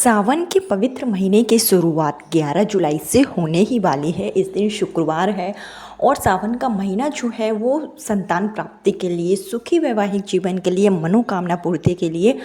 सावन के पवित्र महीने की शुरुआत 11 जुलाई से होने ही वाली है। इस दिन शुक्रवार है और सावन का महीना जो है वो संतान प्राप्ति के लिए, सुखी वैवाहिक जीवन के लिए, मनोकामना पूर्ति के लिए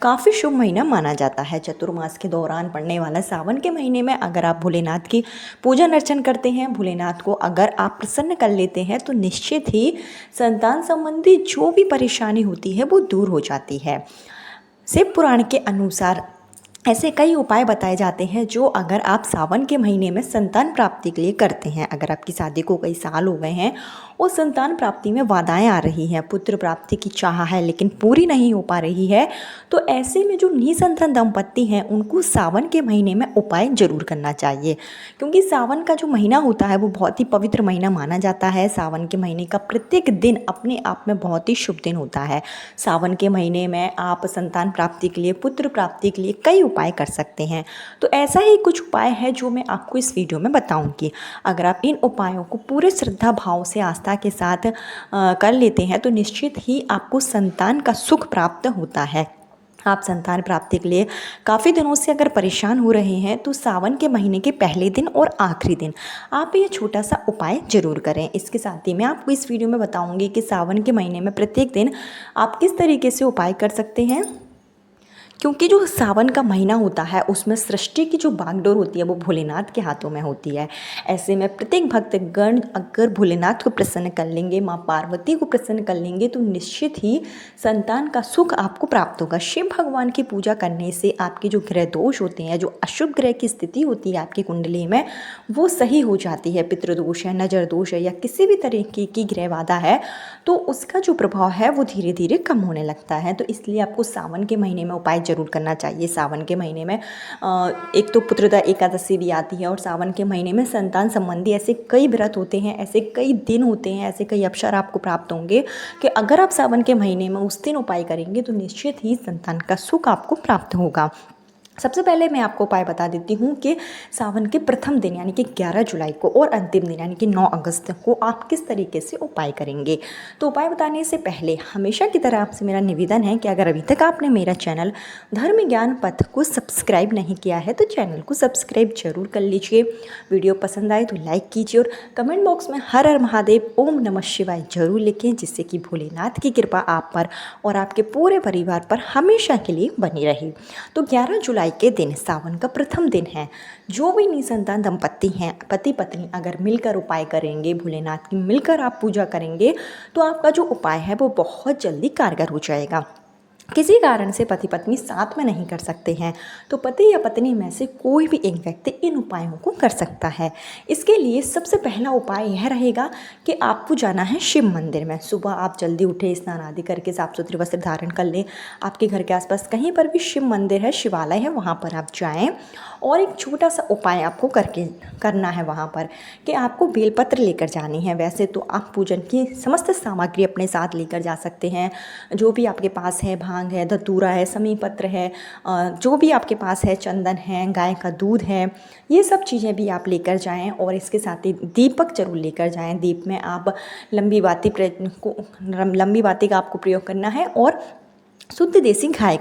काफ़ी शुभ महीना माना जाता है। चतुर्मास के दौरान पड़ने वाला सावन के महीने में अगर आप भोलेनाथ की पूजन अर्चन करते हैं, भोलेनाथ को अगर आप प्रसन्न कर लेते हैं तो निश्चित ही संतान संबंधी जो भी परेशानी होती है वो दूर हो जाती है। शिव पुराण के अनुसार ऐसे कई उपाय बताए जाते हैं जो अगर आप सावन के महीने में संतान प्राप्ति के लिए करते हैं, अगर आपकी शादी को कई साल हो गए हैं और संतान प्राप्ति में बाधाएं आ रही हैं, पुत्र प्राप्ति की चाह है लेकिन पूरी नहीं हो पा रही है, तो ऐसे में जो निसंतान दंपत्ति हैं उनको सावन के महीने में उपाय जरूर करना चाहिए। क्योंकि सावन का जो महीना होता है वो बहुत ही पवित्र महीना माना जाता है। सावन के महीने का प्रत्येक दिन अपने आप में बहुत ही शुभ दिन होता है। सावन के महीने में आप संतान प्राप्ति के लिए, पुत्र प्राप्ति के लिए कई उपाय कर सकते हैं। तो ऐसा ही कुछ उपाय है जो मैं आपको इस वीडियो में बताऊंगी। अगर आप इन उपायों को पूरे श्रद्धा भाव से, आस्था के साथ कर लेते हैं तो निश्चित ही आपको संतान का सुख प्राप्त होता है। आप संतान प्राप्ति के लिए काफ़ी दिनों से अगर परेशान हो रहे हैं तो सावन के महीने के पहले दिन और आखिरी दिन आप ये छोटा सा उपाय ज़रूर करें। इसके साथ ही मैं आपको इस वीडियो में बताऊंगी कि सावन के महीने में प्रत्येक दिन आप किस तरीके से उपाय कर सकते हैं। क्योंकि जो सावन का महीना होता है उसमें सृष्टि की जो बागडोर होती है वो भोलेनाथ के हाथों में होती है। ऐसे में प्रत्येक भक्तगण अगर भोलेनाथ को प्रसन्न कर लेंगे, माँ पार्वती को प्रसन्न कर लेंगे तो निश्चित ही संतान का सुख आपको प्राप्त होगा। शिव भगवान की पूजा करने से आपके जो ग्रह दोष होते हैं, जो अशुभ ग्रह की स्थिति होती है आपकी कुंडली में, वो सही हो जाती है। पितृदोष है, नजर दोष है या किसी भी तरीके की ग्रह बाधा है तो उसका जो प्रभाव है वो धीरे धीरे कम होने लगता है। तो इसलिए आपको सावन के महीने में उपाय जरूर करना चाहिए। सावन के महीने में एक तो पुत्रदा एकादशी भी आती है और सावन के महीने में संतान संबंधी ऐसे कई व्रत होते हैं, ऐसे कई दिन होते हैं, ऐसे कई अवसर आपको प्राप्त होंगे कि अगर आप सावन के महीने में उस दिन उपाय करेंगे तो निश्चित ही संतान का सुख आपको प्राप्त होगा। सबसे पहले मैं आपको उपाय बता देती हूँ कि सावन के प्रथम दिन यानी कि 11 जुलाई को और अंतिम दिन यानी कि 9 अगस्त को आप किस तरीके से उपाय करेंगे। तो उपाय बताने से पहले हमेशा की तरह आपसे मेरा निवेदन है कि अगर अभी तक आपने मेरा चैनल धर्म ज्ञान पथ को सब्सक्राइब नहीं किया है तो चैनल को सब्सक्राइब जरूर कर लीजिए। वीडियो पसंद आए तो लाइक कीजिए और कमेंट बॉक्स में हर हर महादेव, ओम नमः शिवाय जरूर लिखें, जिससे कि भोलेनाथ की कृपा आप पर और आपके पूरे परिवार पर हमेशा के लिए बनी रहे। तो 11 जुलाई के दिन सावन का प्रथम दिन है। जो भी निसंतान दंपत्ति हैं, पति पत्नी अगर मिलकर उपाय करेंगे, भोलेनाथ की मिलकर आप पूजा करेंगे तो आपका जो उपाय है वो बहुत जल्दी कारगर हो जाएगा। किसी कारण से पति पत्नी साथ में नहीं कर सकते हैं तो पति या पत्नी में से कोई भी एक व्यक्ति इन उपायों को कर सकता है। इसके लिए सबसे पहला उपाय यह रहेगा कि आपको जाना है शिव मंदिर में। सुबह आप जल्दी उठे, स्नान आदि करके साफ सुथरे वस्त्र धारण कर लें। आपके घर के आसपास कहीं पर भी शिव मंदिर है, शिवालय है, वहाँ पर आप जाएं और एक छोटा सा उपाय आपको करना है वहाँ पर कि आपको बेलपत्र लेकर जानी है। वैसे तो आप पूजन की समस्त सामग्री अपने साथ लेकर जा सकते हैं, जो भी आपके पास है, भांग है, धतूरा है, समी पत्र है, जो भी आपके पास है, चंदन है, गाय का दूध है, ये सब चीज़ें भी आप लेकर जाएं। और इसके साथ ही दीपक जरूर लेकर जाएं। दीप में आप लंबी बाती का आपको प्रयोग करना है और शुद्ध देसी गाय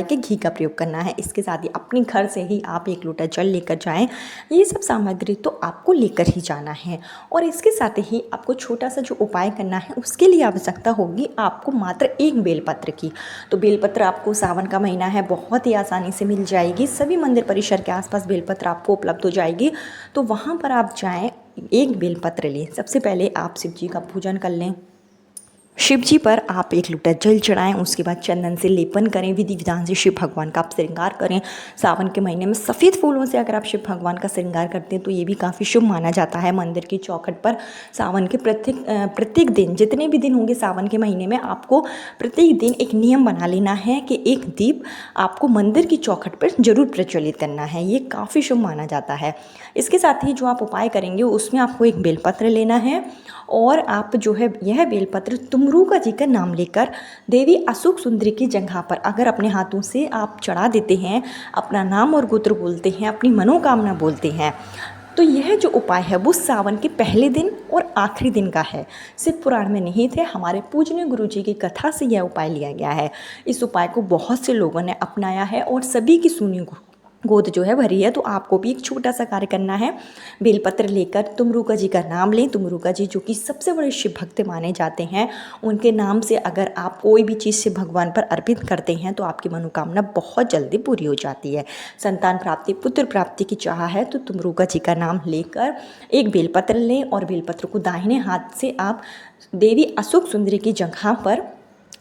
के घी का प्रयोग करना है। इसके साथ ही अपने घर से ही आप 1 लोटा जल लेकर जाएं। ये सब सामग्री तो आपको लेकर ही जाना है। और इसके साथ ही आपको छोटा सा जो उपाय करना है उसके लिए आवश्यकता होगी आपको मात्र 1 बेलपत्र की। तो बेलपत्र आपको सावन का महीना है बहुत ही आसानी से मिल जाएगी। सभी मंदिर परिसर के आसपास बेलपत्र आपको उपलब्ध हो जाएगी। तो वहाँ पर आप जाएँ, 1 बेलपत्र लें। सबसे पहले आप शिव जी का पूजन कर लें। शिव जी पर आप 1 लोटा जल चढ़ाएं, उसके बाद चंदन से लेपन करें। विधि विधान से शिव भगवान का आप श्रृंगार करें। सावन के महीने में सफ़ेद फूलों से अगर आप शिव भगवान का श्रृंगार करते हैं तो ये भी काफ़ी शुभ माना जाता है। मंदिर की चौखट पर सावन के प्रत्येक दिन, जितने भी दिन होंगे सावन के महीने में, आपको प्रत्येक दिन एक नियम बना लेना है कि 1 दीप आपको मंदिर की चौखट पर जरूर प्रज्वलित करना है। ये काफ़ी शुभ माना जाता है। इसके साथ ही जो आप उपाय करेंगे उसमें आपको 1 बेलपत्र लेना है और आप जो है यह बेलपत्र तुमरूका जी का नाम लेकर देवी अशोक सुंदरी की जगह पर अगर अपने हाथों से आप चढ़ा देते हैं, अपना नाम और गोत्र बोलते हैं, अपनी मनोकामना बोलते हैं, तो यह जो उपाय है वो सावन के पहले दिन और आखिरी दिन का है। शिव पुराण में निहित है। हमारे पूजनीय गुरु जी की कथा से यह उपाय लिया गया है। इस उपाय को बहुत से लोगों ने अपनाया है और सभी की सुनी गोद जो है भरी है, तो आपको भी एक छोटा सा कार्य करना है। बेलपत्र लेकर तुमरुका जी का नाम लें। तुमरुका जी जो कि सबसे बड़े शिव भक्त माने जाते हैं, उनके नाम से अगर आप कोई भी चीज़ से भगवान पर अर्पित करते हैं तो आपकी मनोकामना बहुत जल्दी पूरी हो जाती है। संतान प्राप्ति, पुत्र प्राप्ति की चाह है तो तुमरुका जी का नाम लेकर एक बेलपत्र लें और बेलपत्र को दाहिने हाथ से आप देवी अशोक सुंदरी की जगह पर,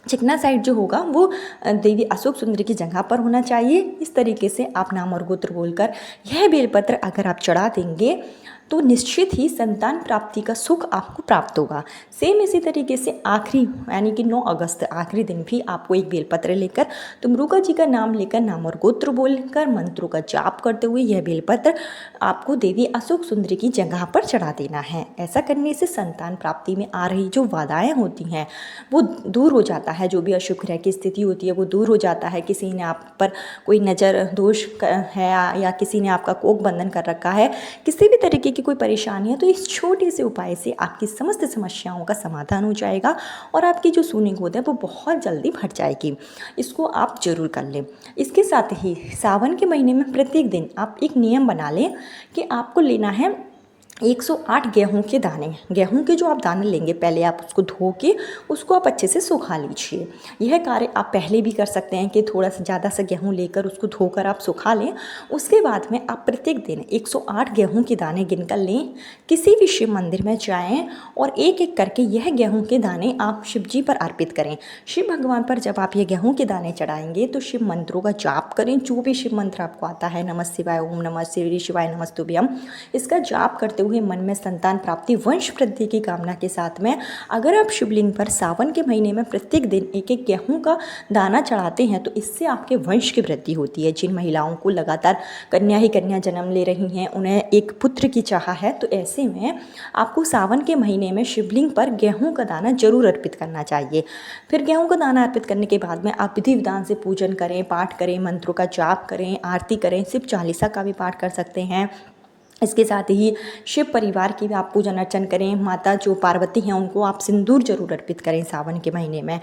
चिकना साइड जो होगा वो देवी अशोक सुंदरी की जगह पर होना चाहिए। इस तरीके से आप नाम और गोत्र बोलकर यह बेलपत्र अगर आप चढ़ा देंगे तो निश्चित ही संतान प्राप्ति का सुख आपको प्राप्त होगा। सेम इसी तरीके से आखिरी यानी कि 9 अगस्त आखिरी दिन भी आपको एक बेलपत्र लेकर तुमरुका जी का नाम लेकर नाम और गोत्र बोलकर मंत्रों का जाप करते हुए यह बेलपत्र आपको देवी अशोक सुंदरी की जगह पर चढ़ा देना है। ऐसा करने से संतान प्राप्ति में आ रही जो बाधाएं होती हैं वो दूर हो जाता है। जो भी अशुभ ग्रह की स्थिति होती है वो दूर हो जाता है। किसी ने आप पर कोई नज़र दोष है या किसी ने आपका कोख बंधन कर रखा है, किसी भी तरीके की कोई परेशानी है, तो इस छोटे से उपाय से आपकी समस्त समस्याओं का समाधान हो जाएगा और आपकी जो सूनी गोद है वो बहुत जल्दी भर जाएगी। इसको आप जरूर कर लें। इसके साथ ही सावन के महीने में प्रत्येक दिन आप एक नियम बना लें कि आपको लेना है 108 गेहूं के दाने। गेहूं के जो आप दाने लेंगे, पहले आप उसको धो के उसको आप अच्छे से सुखा लीजिए। यह कार्य आप पहले भी कर सकते हैं कि थोड़ा सा ज़्यादा सा गेहूं लेकर उसको धोकर आप सुखा लें। उसके बाद में आप प्रत्येक दिन 108 गेहूं के दाने गिनकर लें, किसी भी शिव मंदिर में जाएं और एक एक करके यह गेहूं के दाने आप शिव जी पर अर्पित करें। शिव भगवान पर जब आप ये गेहूं के दाने चढ़ाएंगे तो शिव मंत्रों का जाप करें। जो भी शिव मंत्र आपको आता है, नमः शिवाय, ओम नमः शिवाय, नमस्तुभ्यम, इसका जाप करते हुए मन में संतान प्राप्ति, वंश वृद्धि की कामना के साथ में अगर आप शिवलिंग पर सावन के महीने में प्रत्येक दिन एक एक गेहूं का दाना चढ़ाते हैं तो इससे आपके वंश की वृद्धि होती है। जिन महिलाओं को लगातार कन्या ही कन्या जन्म ले रही हैं, उन्हें एक पुत्र की चाह है, तो ऐसे में आपको सावन के महीने में शिवलिंग पर गेहूं का दाना जरूर अर्पित करना चाहिए। फिर गेहूं का दाना अर्पित करने के बाद में आप विधि विधान से पूजन करें, पाठ करें, मंत्रों का जाप करें, आरती करें, शिव चालीसा का भी पाठ कर सकते हैं। इसके साथ ही शिव परिवार की भी आप पूजन अर्चन करें। माता जो पार्वती हैं उनको आप सिंदूर जरूर अर्पित करें सावन के महीने में।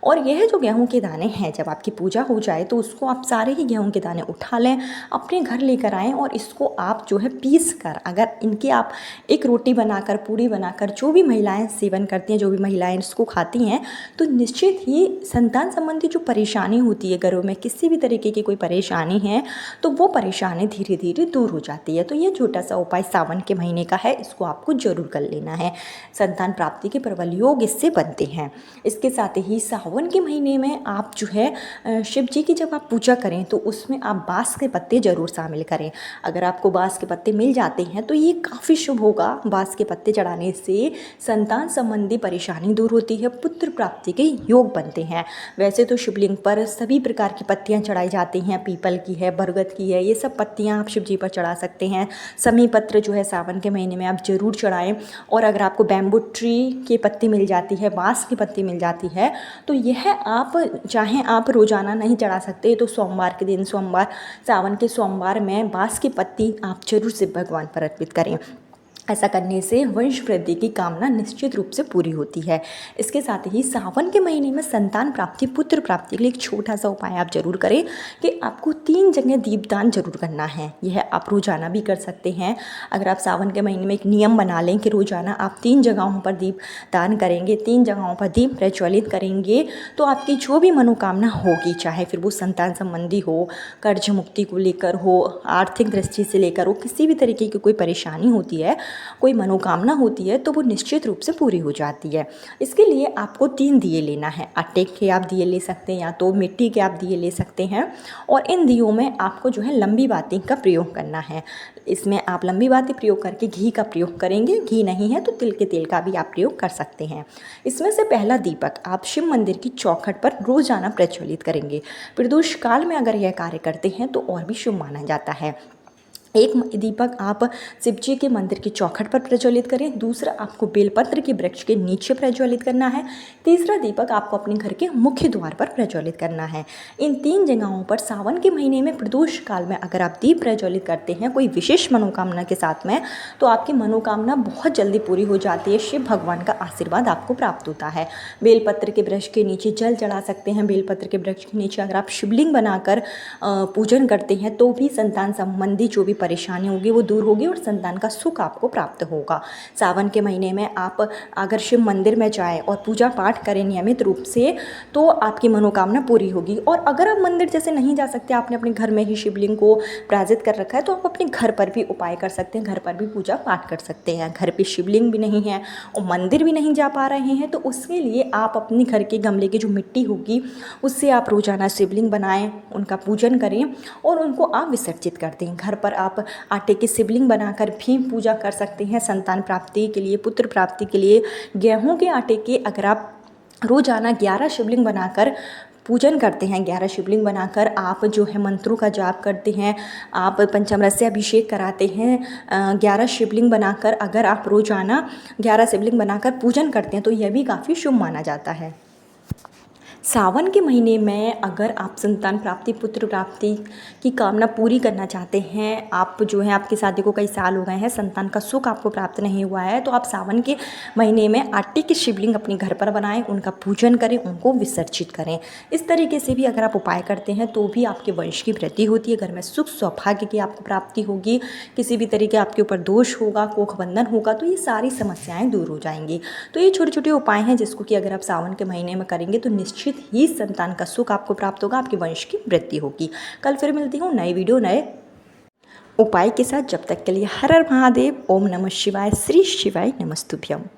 और यह जो गेहूं के दाने हैं, जब आपकी पूजा हो जाए तो उसको आप सारे ही गेहूं के दाने उठा लें, अपने घर लेकर आएँ और इसको आप जो है पीस कर, अगर इनकी आप एक रोटी बनाकर, पूड़ी बनाकर, जो भी महिलाएं सेवन करती हैं, जो भी महिलाएं इसको खाती हैं, तो निश्चित ही संतान संबंधी जो परेशानी होती है, घरों में किसी भी तरीके की कोई परेशानी है तो वो परेशानी धीरे धीरे दूर हो जाती है। तो ये छोटा सा उपाय सावन के महीने का है, इसको आपको जरूर कर लेना है। संतान प्राप्ति के प्रबल योग इससे बनते हैं। इसके साथ ही सावन के महीने में आप जो है शिव जी की जब आप पूजा करें तो उसमें आप बांस के पत्ते जरूर शामिल करें। अगर आपको बांस के पत्ते मिल जाते हैं तो ये काफ़ी शुभ होगा। बांस के पत्ते चढ़ाने से संतान संबंधी परेशानी दूर होती है, पुत्र प्राप्ति के योग बनते हैं। वैसे तो शिवलिंग पर सभी प्रकार की पत्तियां चढ़ाई जाती हैं, पीपल की है, बरगद की है, ये सब पत्तियां आप शिव जी पर चढ़ा सकते हैं। समी पत्र जो है सावन के महीने में आप जरूर चढ़ाएं। और अगर आपको बैम्बू ट्री की पत्ती मिल जाती है, बांस की पत्ती मिल जाती है, तो यह आप चाहें आप रोज़ाना नहीं चढ़ा सकते, तो सोमवार के दिन, सोमवार सावन के सोमवार में बांस की पत्ती आप जरूर शिव भगवान पर अर्पित करें। ऐसा करने से वंश वृद्धि की कामना निश्चित रूप से पूरी होती है। इसके साथ ही सावन के महीने में संतान प्राप्ति, पुत्र प्राप्ति के लिए एक छोटा सा उपाय आप जरूर करें कि आपको 3 जगह दीपदान जरूर करना है। यह आप रोजाना भी कर सकते हैं। अगर आप सावन के महीने में एक नियम बना लें कि रोजाना आप 3 जगहों पर दीप दान करेंगे, 3 जगहों पर दीप प्रज्वलित करेंगे, तो आपकी जो भी मनोकामना होगी, चाहे फिर वो संतान संबंधी हो, कर्ज मुक्ति को लेकर हो, आर्थिक दृष्टि से लेकर हो, किसी भी तरीके की कोई परेशानी होती है, कोई मनोकामना होती है, तो वो निश्चित रूप से पूरी हो जाती है। इसके लिए आपको 3 दिए लेना है। आटे के आप दिए ले सकते हैं या तो मिट्टी के आप दिए ले सकते हैं। और इन दियों में आपको जो है लंबी बाती का प्रयोग करना है। इसमें आप लंबी बाती प्रयोग करके घी का प्रयोग करेंगे। घी नहीं है तो तिल के तेल का भी आप प्रयोग कर सकते हैं। इसमें से पहला दीपक आप शिव मंदिर की चौखट पर रोजाना प्रज्वलित करेंगे। प्रदोष काल में अगर यह कार्य करते हैं तो और भी शुभ माना जाता है। एक दीपक आप शिव जी के मंदिर की चौखट पर प्रज्वलित करें, दूसरा आपको बेलपत्र के वृक्ष के नीचे प्रज्वलित करना है, तीसरा दीपक आपको अपने घर के मुख्य द्वार पर प्रज्वलित करना है। इन 3 जगहों पर सावन के महीने में प्रदोष काल में अगर आप दीप प्रज्वलित करते हैं कोई विशेष मनोकामना के साथ में, तो आपकी मनोकामना बहुत जल्दी पूरी हो जाती है। शिव भगवान का आशीर्वाद आपको प्राप्त होता है। बेलपत्र के वृक्ष के नीचे जल चढ़ा सकते हैं। बेलपत्र के वृक्ष के नीचे अगर आप शिवलिंग बनाकर पूजन करते हैं तो भी संतान संबंधी जो भी परेशानी होगी वो दूर होगी और संतान का सुख आपको प्राप्त होगा। सावन के महीने में आप अगर शिव मंदिर में जाएं और पूजा पाठ करें नियमित रूप से तो आपकी मनोकामना पूरी होगी। और अगर आप मंदिर जैसे नहीं जा सकते, आपने अपने घर में ही शिवलिंग को प्राजित कर रखा है, तो आप अपने घर पर भी उपाय कर सकते हैं, घर पर भी पूजा पाठ कर सकते हैं। घर पे शिवलिंग भी नहीं है और मंदिर भी नहीं जा पा रहे हैं तो उसके लिए आप अपने घर के गमले की जो मिट्टी होगी उससे आप रोज़ाना शिवलिंग बनाएं, उनका पूजन करें और उनको आप विसर्जित कर दें। घर पर आप आटे की शिवलिंग बनाकर भी पूजा कर सकते हैं संतान प्राप्ति के लिए, पुत्र प्राप्ति के लिए। गेहूं के आटे के अगर आप रोज़ाना 11 शिवलिंग बनाकर पूजन करते हैं, 11 शिवलिंग बनाकर आप जो है मंत्रों का जाप करते हैं, आप पंचामृत से अभिषेक कराते हैं, 11 शिवलिंग बनाकर अगर आप रोज़ाना 11 शिवलिंग बनाकर पूजन करते हैं तो यह भी काफ़ी शुभ माना जाता है। सावन के महीने में अगर आप संतान प्राप्ति, पुत्र प्राप्ति की कामना पूरी करना चाहते हैं, आप जो है आपकी शादी को कई साल हो गए हैं, संतान का सुख आपको प्राप्त नहीं हुआ है, तो आप सावन के महीने में आटे की शिवलिंग अपने घर पर बनाएं, उनका पूजन करें, उनको विसर्जित करें। इस तरीके से भी अगर आप उपाय करते हैं तो भी आपके वंश की वृद्धि होती है, घर में सुख सौभाग्य की आपको प्राप्ति होगी, किसी भी तरीके आपके ऊपर दोष होगा, कोखबंधन होगा तो ये सारी समस्याएँ दूर हो जाएंगी। तो ये छोटे छोटे उपाय हैं जिसको कि अगर आप सावन के महीने में करेंगे तो निश्चित ही संतान का सुख आपको प्राप्त होगा, आपके वंश की वृद्धि होगी। कल फिर मिलती हूँ नई वीडियो नए उपाय के साथ। जब तक के लिए हर हर महादेव। ओम नमः शिवाय। श्री शिवाय नमस्तुभ्यम।